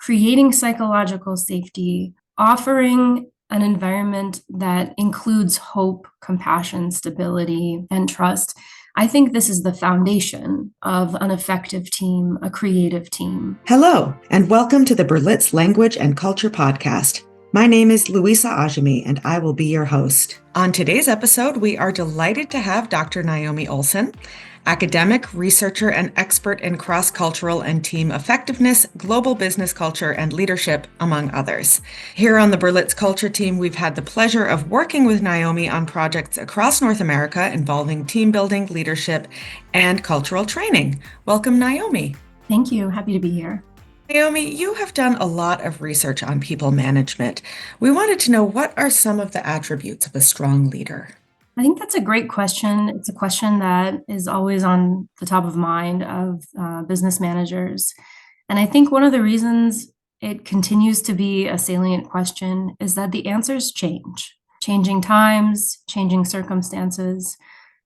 creating psychological safety, offering an environment that includes hope, compassion, stability, and trust. I think this is the foundation of an effective team, a creative team. Hello, and welcome to the Berlitz Language and Culture Podcast. My name is Louisa Ajami, and I will be your host. On today's episode, we are delighted to have Dr. Naomi Olson, academic, researcher, and expert in cross-cultural and team effectiveness, global business culture, and leadership, among others. Here on the Berlitz Culture team, we've had the pleasure of working with Naomi on projects across North America involving team building, leadership, and cultural training. Welcome, Naomi. Thank you. Happy to be here. Naomi, you have done a lot of research on people management. We wanted to know, what are some of the attributes of a strong leader? I think that's a great question. It's a question that is always on the top of mind of business managers. And I think one of the reasons it continues to be a salient question is that the answers change, changing times, changing circumstances.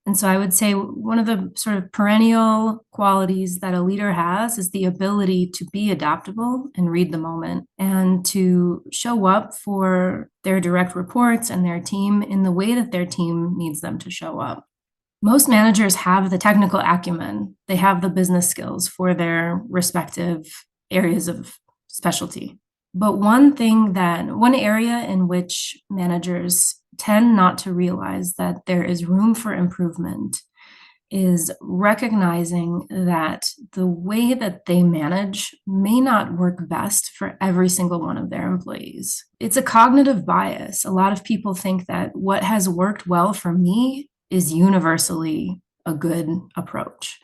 And so I would say one of the sort of perennial qualities that a leader has is the ability to be adaptable and read the moment and to show up for their direct reports and their team in the way that their team needs them to show up. Most managers have the technical acumen. They have the business skills for their respective areas of specialty. But one area in which managers tend not to realize that there is room for improvement is recognizing that the way that they manage may not work best for every single one of their employees. It's a cognitive bias. A lot of people think that what has worked well for me is universally a good approach.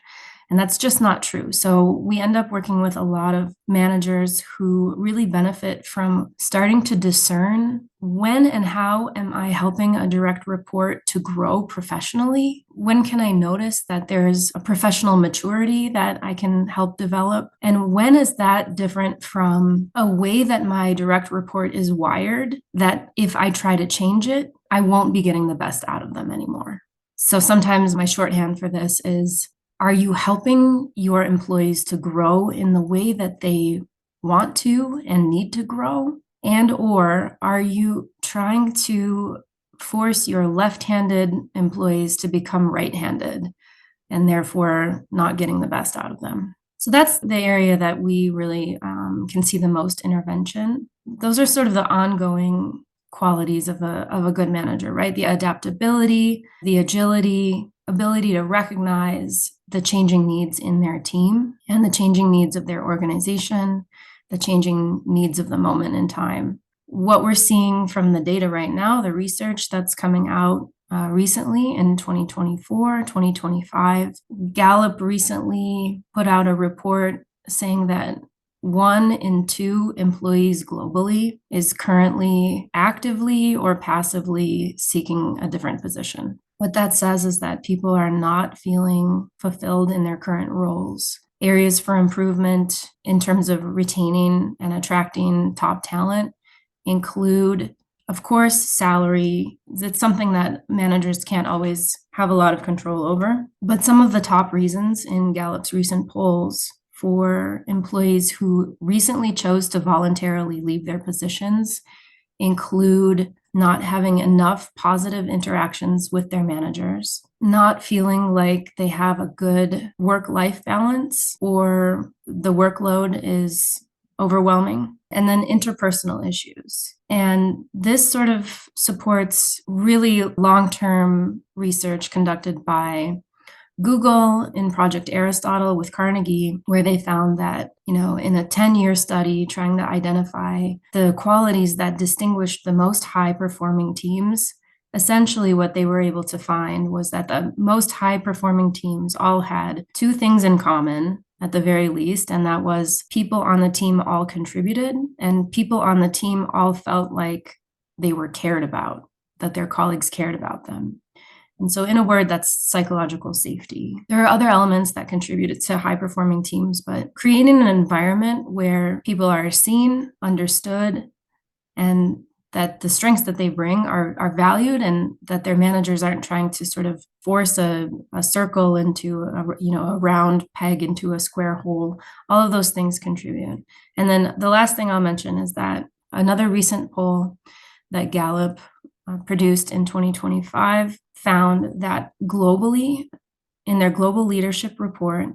And that's just not true. So we end up working with a lot of managers who really benefit from starting to discern when and how am I helping a direct report to grow professionally? When can I notice that there's a professional maturity that I can help develop? And when is that different from a way that my direct report is wired, that if I try to change it, I won't be getting the best out of them anymore? So sometimes my shorthand for this is, are you helping your employees to grow in the way that they want to and need to grow? And or are you trying to force your left-handed employees to become right-handed and therefore not getting the best out of them? So that's the area that we really can see the most intervention. Those are sort of the ongoing qualities of a good manager, right? The adaptability, the agility, ability to recognize the changing needs in their team and the changing needs of their organization, the changing needs of the moment in time. What we're seeing from the data right now, the research that's coming out recently in 2024, 2025, Gallup recently put out a report saying that 1 in 2 employees globally is currently actively or passively seeking a different position. What that says is that people are not feeling fulfilled in their current roles. Areas for improvement in terms of retaining and attracting top talent include, of course, salary. It's something that managers can't always have a lot of control over. But some of the top reasons in Gallup's recent polls for employees who recently chose to voluntarily leave their positions include not having enough positive interactions with their managers, not feeling like they have a good work-life balance or the workload is overwhelming, and then interpersonal issues. And this sort of supports really long-term research conducted by Google in Project Aristotle with Carnegie, where they found that, in a 10-year study trying to identify the qualities that distinguished the most high-performing teams, essentially what they were able to find was that the most high-performing teams all had 2 things in common, at the very least, and that was people on the team all contributed, and people on the team all felt like they were cared about, that their colleagues cared about them. And so in a word, that's psychological safety. There are other elements that contributed to high-performing teams, but creating an environment where people are seen, understood, and that the strengths that they bring are valued, and that their managers aren't trying to sort of force a circle into a round peg into a square hole. All of those things contribute. And then the last thing I'll mention is that another recent poll that Gallup produced in 2025 found that globally, in their global leadership report,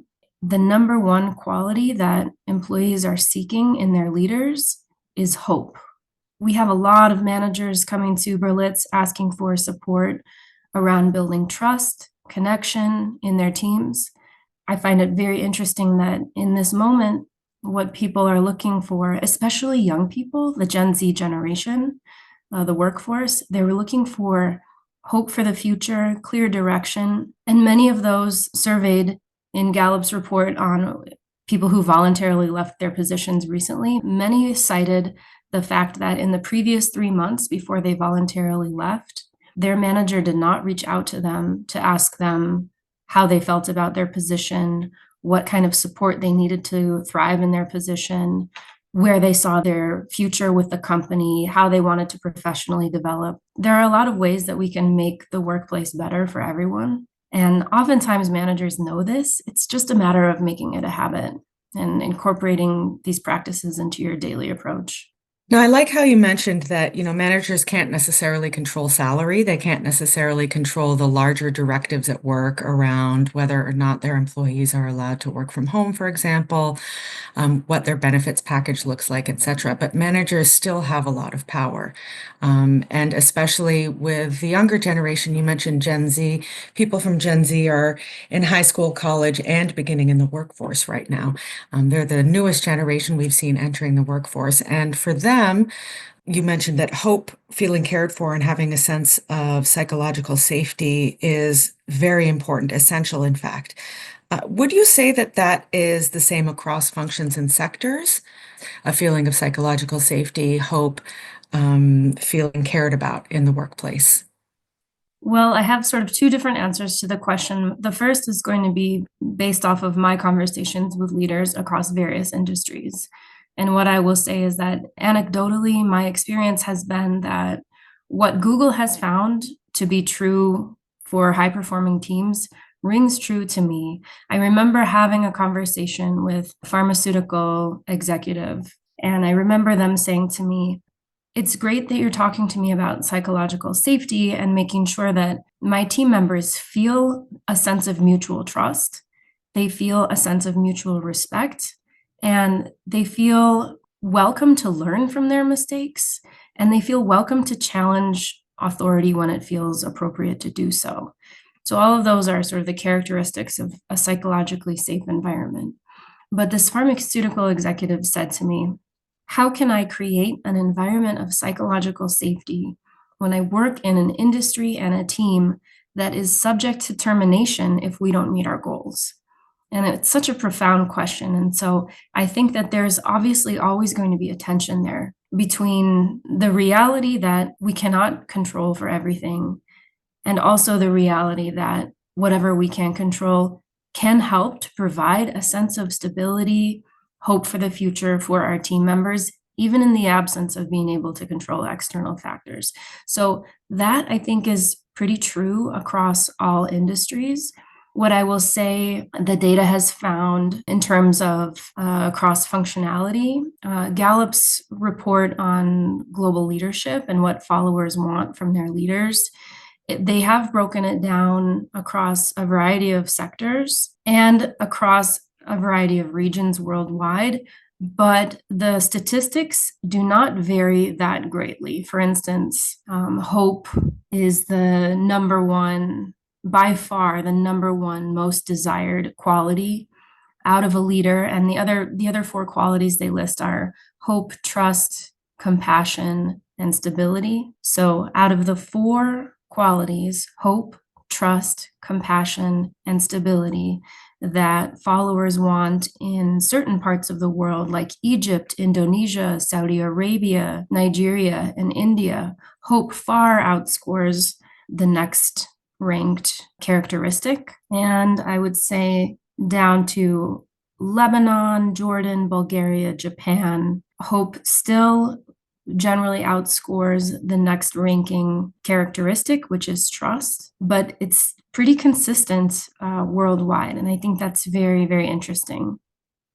the number one quality that employees are seeking in their leaders is hope. We have a lot of managers coming to Berlitz asking for support around building trust, connection in their teams. I find it very interesting that in this moment, what people are looking for, especially young people, the Gen Z generation, the workforce, they were looking for hope for the future, clear direction. And many of those surveyed in Gallup's report on people who voluntarily left their positions recently, many cited the fact that in the previous 3 months before they voluntarily left, their manager did not reach out to them to ask them how they felt about their position, what kind of support they needed to thrive in their position, where they saw their future with the company, how they wanted to professionally develop. There are a lot of ways that we can make the workplace better for everyone. And oftentimes managers know this. It's just a matter of making it a habit and incorporating these practices into your daily approach. Now, I like how you mentioned that, managers can't necessarily control salary. They can't necessarily control the larger directives at work around whether or not their employees are allowed to work from home, for example, what their benefits package looks like, et cetera. But managers still have a lot of power. And especially with the younger generation, you mentioned Gen Z. People from Gen Z are in high school, college, and beginning in the workforce right now. They're the newest generation we've seen entering the workforce. And for them, you mentioned that hope, feeling cared for, and having a sense of psychological safety is very important, essential, in fact. Would you say that that is the same across functions and sectors? A feeling of psychological safety, hope, feeling cared about in the workplace? Well, I have sort of two different answers to the question. The first is going to be based off of my conversations with leaders across various industries. And what I will say is that anecdotally, my experience has been that what Google has found to be true for high performing teams rings true to me. I remember having a conversation with a pharmaceutical executive, and I remember them saying to me, "It's great that you're talking to me about psychological safety and making sure that my team members feel a sense of mutual trust. They feel a sense of mutual respect, and they feel welcome to learn from their mistakes, and they feel welcome to challenge authority when it feels appropriate to do so." So all of those are sort of the characteristics of a psychologically safe environment. But this pharmaceutical executive said to me, "How can I create an environment of psychological safety when I work in an industry and a team that is subject to termination if we don't meet our goals?" And it's such a profound question. And so I think that there's obviously always going to be a tension there between the reality that we cannot control for everything, and also the reality that whatever we can control can help to provide a sense of stability, hope for the future for our team members, even in the absence of being able to control external factors. So that I think is pretty true across all industries. What I will say the data has found in terms of cross functionality, Gallup's report on global leadership and what followers want from their leaders, they have broken it down across a variety of sectors and across a variety of regions worldwide, but the statistics do not vary that greatly. For instance, hope is the number one, by far the number one most desired quality out of a leader, and the other four qualities they list are hope, trust, compassion, and stability. So out of the four qualities, hope, trust, compassion, and stability, that followers want in certain parts of the world, like Egypt, Indonesia, Saudi Arabia, Nigeria, and India, hope far outscores the next ranked characteristic. And I would say down to Lebanon, Jordan, Bulgaria, Japan, hope still generally outscores the next ranking characteristic, which is trust, but it's pretty consistent worldwide. And I think that's very, very interesting.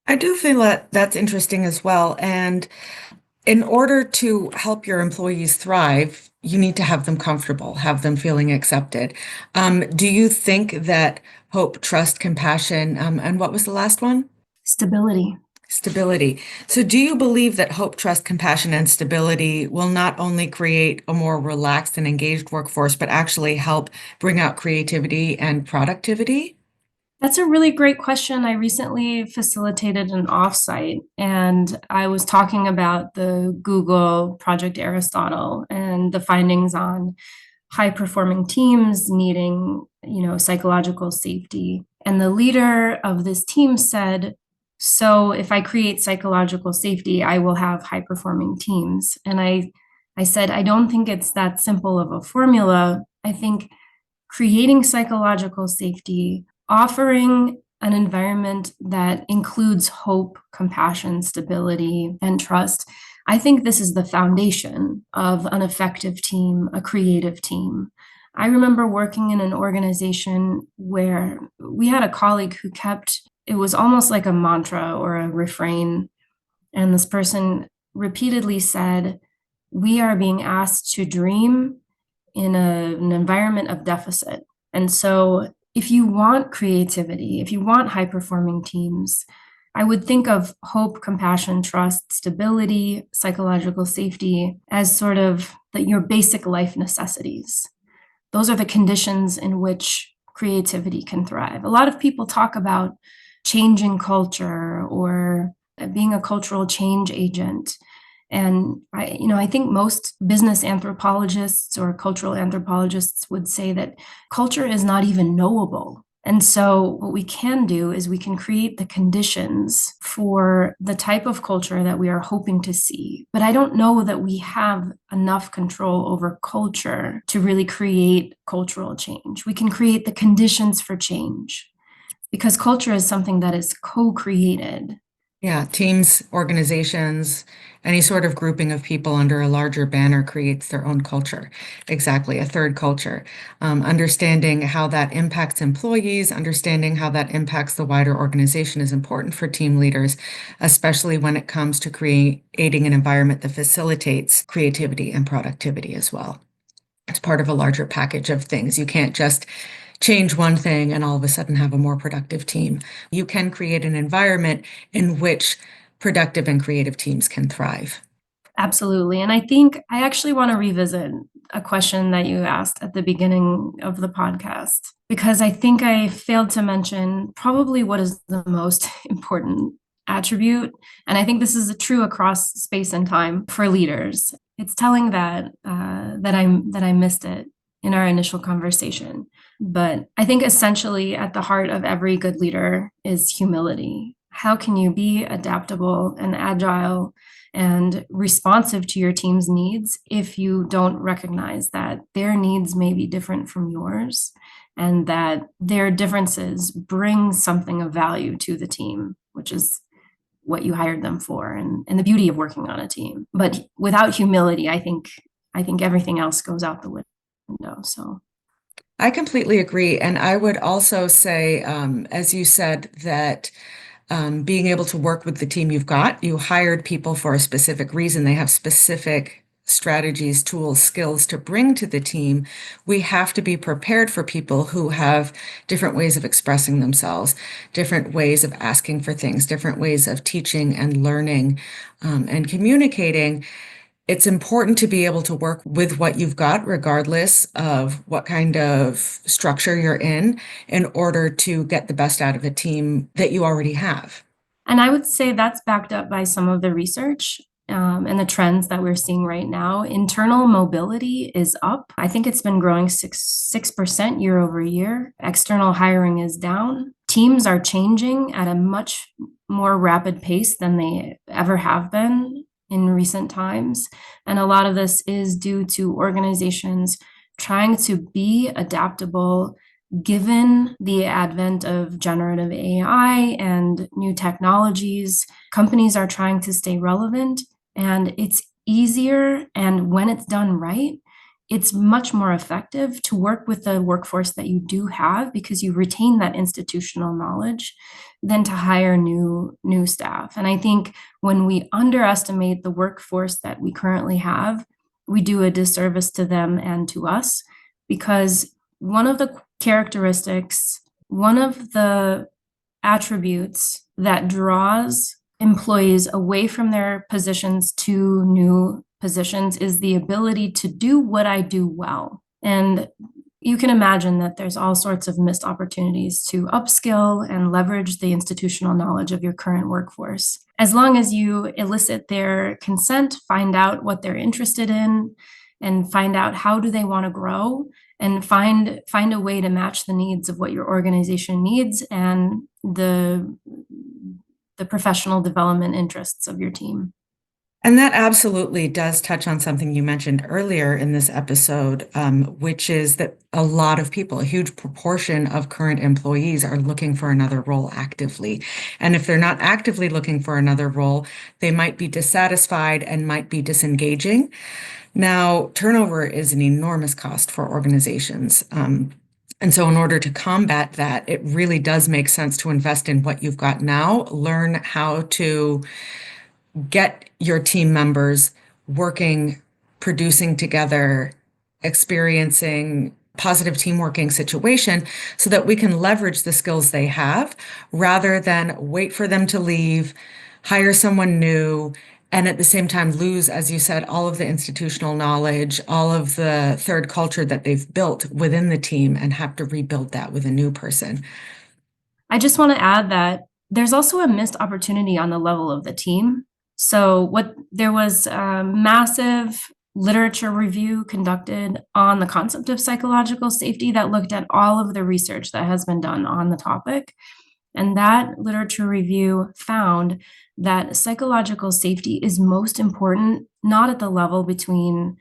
I do feel that that's interesting as well. And in order to help your employees thrive, you need to have them comfortable, have them feeling accepted. Do you think that hope, trust, compassion, and what was the last one? Stability. Stability. So, do you believe that hope, trust, compassion, and stability will not only create a more relaxed and engaged workforce, but actually help bring out creativity and productivity? That's a really great question. I recently facilitated an offsite and I was talking about the Google Project Aristotle and the findings on high performing teams needing, psychological safety. And the leader of this team said, "So if I create psychological safety, I will have high performing teams." And I said, "I don't think it's that simple of a formula. I think creating psychological safety, offering an environment that includes hope, compassion, stability, and trust. I think this is the foundation of an effective team, a creative team." I remember working in an organization where we had a colleague who kept, it was almost like a mantra or a refrain. And this person repeatedly said, "We are being asked to dream in an environment of deficit." And so, if you want creativity, if you want high performing teams, I would think of hope, compassion, trust, stability, psychological safety as sort of your basic life necessities. Those are the conditions in which creativity can thrive. A lot of people talk about changing culture or being a cultural change agent. And I think most business anthropologists or cultural anthropologists would say that culture is not even knowable. And so what we can do is we can create the conditions for the type of culture that we are hoping to see. But I don't know that we have enough control over culture to really create cultural change. We can create the conditions for change because culture is something that is co-created. Yeah, teams, organizations, any sort of grouping of people under a larger banner creates their own culture. Exactly, a third culture. Understanding how that impacts employees, understanding how that impacts the wider organization is important for team leaders, especially when it comes to creating an environment that facilitates creativity and productivity as well. It's part of a larger package of things. You can't just change one thing and all of a sudden have a more productive team. You can create an environment in which productive and creative teams can thrive. Absolutely. And I think I actually want to revisit a question that you asked at the beginning of the podcast, because I think I failed to mention probably what is the most important attribute. And I think this is true across space and time for leaders. It's telling that I missed it in our initial conversation. But I think essentially at the heart of every good leader is humility. How can you be adaptable and agile and responsive to your team's needs if you don't recognize that their needs may be different from yours and that their differences bring something of value to the team, which is what you hired them for and the beauty of working on a team. But without humility, I think everything else goes out the window. So I completely agree. And I would also say, as you said, that being able to work with the team you've got, you hired people for a specific reason. They have specific strategies, tools, skills to bring to the team. We have to be prepared for people who have different ways of expressing themselves, different ways of asking for things, different ways of teaching and learning and communicating. It's important to be able to work with what you've got, regardless of what kind of structure you're in order to get the best out of a team that you already have. And I would say that's backed up by some of the research and the trends that we're seeing right now. Internal mobility is up. I think it's been growing 6% year over year. External hiring is down. Teams are changing at a much more rapid pace than they ever have been in recent times. And a lot of this is due to organizations trying to be adaptable given the advent of generative AI and new technologies. Companies are trying to stay relevant, and it's easier, and when it's done right, it's much more effective to work with the workforce that you do have because you retain that institutional knowledge than to hire new staff. And I think when we underestimate the workforce that we currently have, we do a disservice to them and to us, because one of the characteristics, one of the attributes that draws employees away from their positions to new positions is the ability to do what I do well. And you can imagine that there's all sorts of missed opportunities to upskill and leverage the institutional knowledge of your current workforce. As long as you elicit their consent, find out what they're interested in, and find out how do they want to grow, and find a way to match the needs of what your organization needs and the professional development interests of your team. And that absolutely does touch on something you mentioned earlier in this episode, which is that a lot of people, a huge proportion of current employees are looking for another role actively. And if they're not actively looking for another role, they might be dissatisfied and might be disengaging. Now, turnover is an enormous cost for organizations. And so in order to combat that, it really does make sense to invest in what you've got now, learn how to get your team members working, producing together, experiencing positive team working situation so that we can leverage the skills they have rather than wait for them to leave, hire someone new, and at the same time lose, as you said, all of the institutional knowledge, all of the third culture that they've built within the team and have to rebuild that with a new person. I just want to add that there's also a missed opportunity on the level of the team. So there was a massive literature review conducted on the concept of psychological safety that looked at all of the research that has been done on the topic. And that literature review found that psychological safety is most important, not at the level between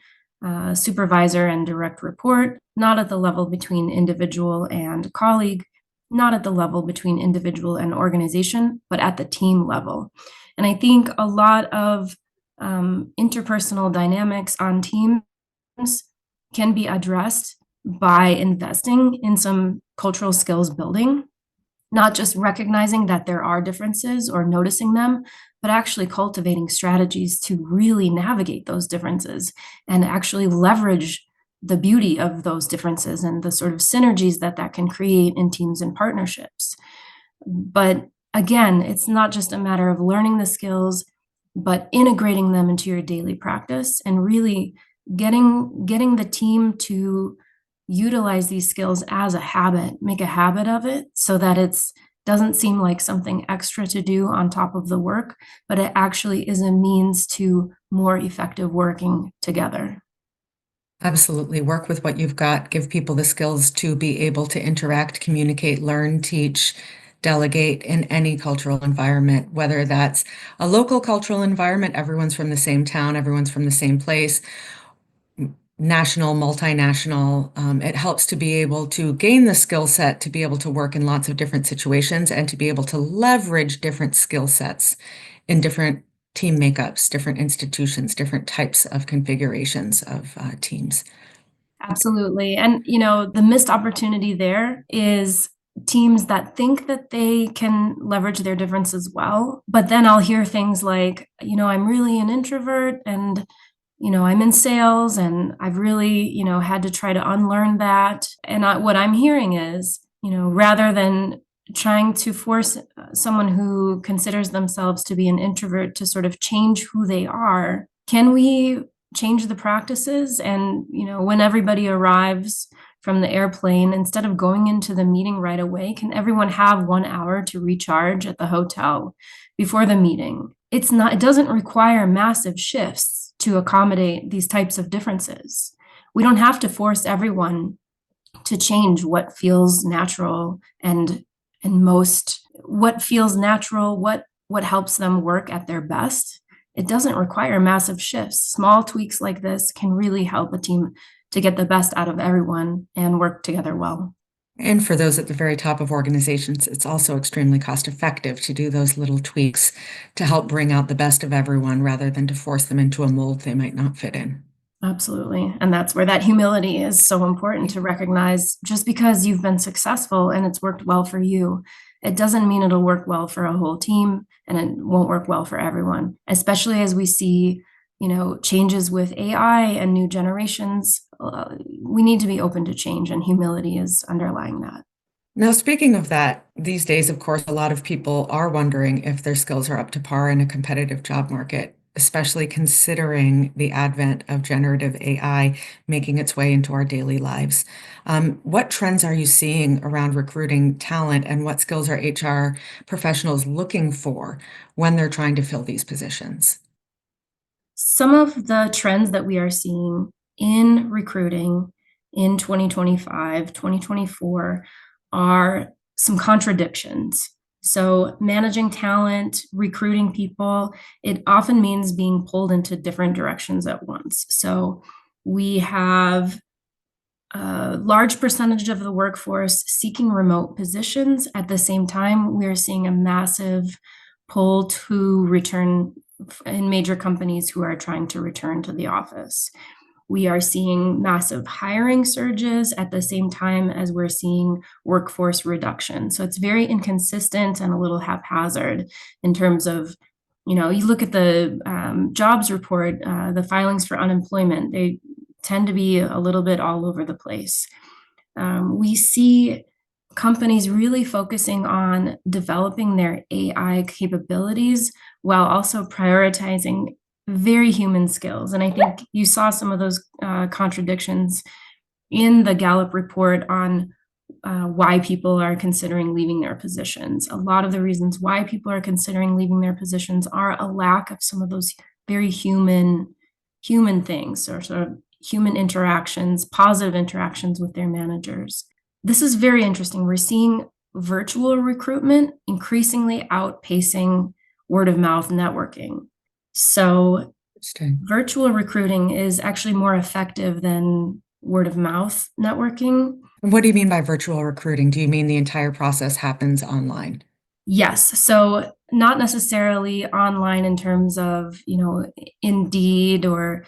supervisor and direct report, not at the level between individual and colleague, not at the level between individual and organization, but at the team level. And I think a lot of interpersonal dynamics on teams can be addressed by investing in some cultural skills building, not just recognizing that there are differences or noticing them, but actually cultivating strategies to really navigate those differences and actually leverage the beauty of those differences and the sort of synergies that can create in teams and partnerships. But again, it's not just a matter of learning the skills, but integrating them into your daily practice and really getting the team to utilize these skills as a habit, make a habit of it so that it doesn't seem like something extra to do on top of the work, but it actually is a means to more effective working together. Absolutely. Work with what you've got. Give people the skills to be able to interact, communicate, learn, teach, delegate in any cultural environment, whether that's a local cultural environment, everyone's from the same town, everyone's from the same place, national, multinational. It helps to be able to gain the skill set to be able to work in lots of different situations and to be able to leverage different skill sets in different team makeups, different institutions, different types of configurations of teams. Absolutely. And, the missed opportunity there is teams that think that they can leverage their differences well, but then I'll hear things like, I'm really an introvert and, I'm in sales and I've really, had to try to unlearn that. And what I'm hearing is, rather than trying to force someone who considers themselves to be an introvert to sort of change who they are, can we change the practices? And, when everybody arrives from the airplane, instead of going into the meeting right away, can everyone have 1 hour to recharge at the hotel before the meeting? It doesn't require massive shifts to accommodate these types of differences. We don't have to force everyone to change what feels natural and what feels natural, what helps them work at their best. It doesn't require massive shifts. Small tweaks like this can really help a team to get the best out of everyone and work together well. And for those at the very top of organizations, it's also extremely cost effective to do those little tweaks to help bring out the best of everyone rather than to force them into a mold they might not fit in. Absolutely. And that's where that humility is so important to recognize. Just because you've been successful and it's worked well for you, it doesn't mean it'll work well for a whole team, and it won't work well for everyone, especially as we see, changes with AI and new generations. We need to be open to change, and humility is underlying that. Now, speaking of that, these days, of course, a lot of people are wondering if their skills are up to par in a competitive job market, especially considering the advent of generative AI making its way into our daily lives. What trends are you seeing around recruiting talent, and what skills are HR professionals looking for when they're trying to fill these positions? Some of the trends that we are seeing in recruiting in 2025, 2024 are some contradictions. So, managing talent, recruiting people, it often means being pulled into different directions at once. So, we have a large percentage of the workforce seeking remote positions. At the same time, we are seeing a massive pull to return in major companies who are trying to return to the office. We are seeing massive hiring surges at the same time as we're seeing workforce reduction. So it's very inconsistent and a little haphazard in terms of, you look at the jobs report, the filings for unemployment, they tend to be a little bit all over the place. We see companies really focusing on developing their AI capabilities while also prioritizing very human skills. And I think you saw some of those contradictions in the Gallup report on why people are considering leaving their positions. A lot of the reasons why people are considering leaving their positions are a lack of some of those very human things, or sort of human interactions, positive interactions with their managers. This is very interesting. We're seeing virtual recruitment increasingly outpacing word of mouth networking. So, Interesting. virtual recruiting is actually more effective than word of mouth networking. And what do you mean by virtual recruiting? Do you mean the entire process happens online? Yes. So, not necessarily online in terms of, Indeed or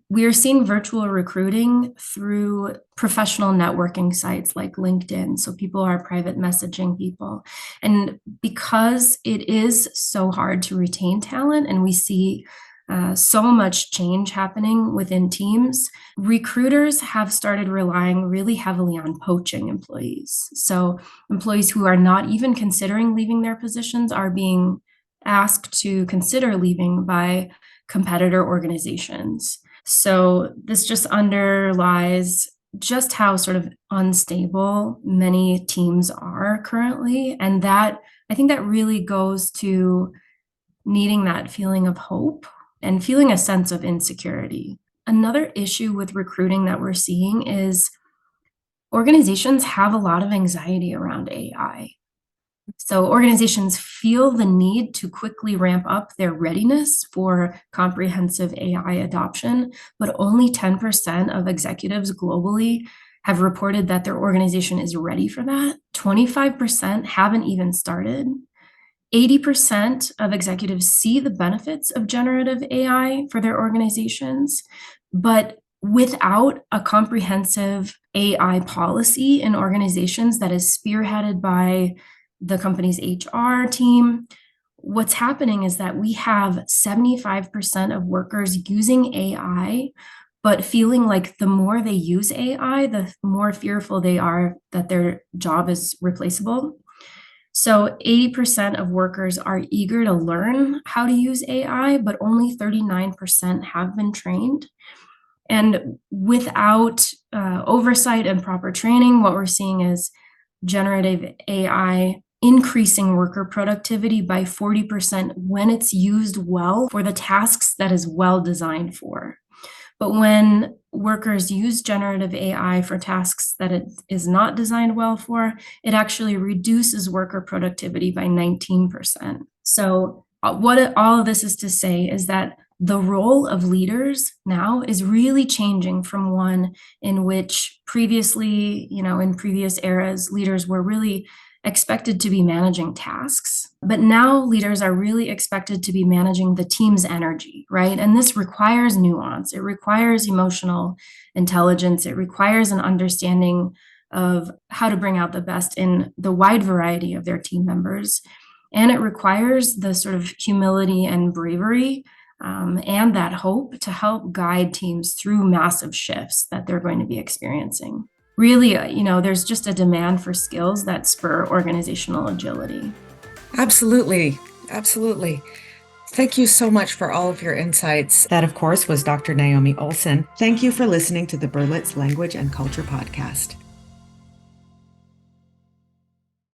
we are seeing virtual recruiting through professional networking sites like LinkedIn. So people are private messaging people. And because it is so hard to retain talent, and we see so much change happening within teams, recruiters have started relying really heavily on poaching employees. So employees who are not even considering leaving their positions are being asked to consider leaving by competitor organizations. So this just underlies just how sort of unstable many teams are currently. And that, I think that really goes to needing that feeling of hope and feeling a sense of insecurity. Another issue with recruiting that we're seeing is organizations have a lot of anxiety around AI. So organizations feel the need to quickly ramp up their readiness for comprehensive AI adoption, but only 10% of executives globally have reported that their organization is ready for that. 25% haven't even started. 80% of executives see the benefits of generative AI for their organizations, but without a comprehensive AI policy in organizations that is spearheaded by the company's HR team, what's happening is that we have 75% of workers using AI, but feeling like the more they use AI, the more fearful they are that their job is replaceable. So 80% of workers are eager to learn how to use AI, but only 39% have been trained. And without oversight and proper training, what we're seeing is generative AI increasing worker productivity by 40% when it's used well for the tasks that is well designed for. But when workers use generative AI for tasks that it is not designed well for, it actually reduces worker productivity by 19%. So what all of this is to say is that the role of leaders now is really changing from one in which previously, in previous eras, leaders were really expected to be managing tasks. But now leaders are really expected to be managing the team's energy, right? And this requires nuance. It requires emotional intelligence. It requires an understanding of how to bring out the best in the wide variety of their team members. And it requires the sort of humility and bravery and that hope to help guide teams through massive shifts that they're going to be experiencing. Really, there's just a demand for skills that spur organizational agility. Absolutely. Absolutely. Thank you so much for all of your insights. That, of course, was Dr. Naomi Olson. Thank you for listening to the Berlitz Language and Culture Podcast.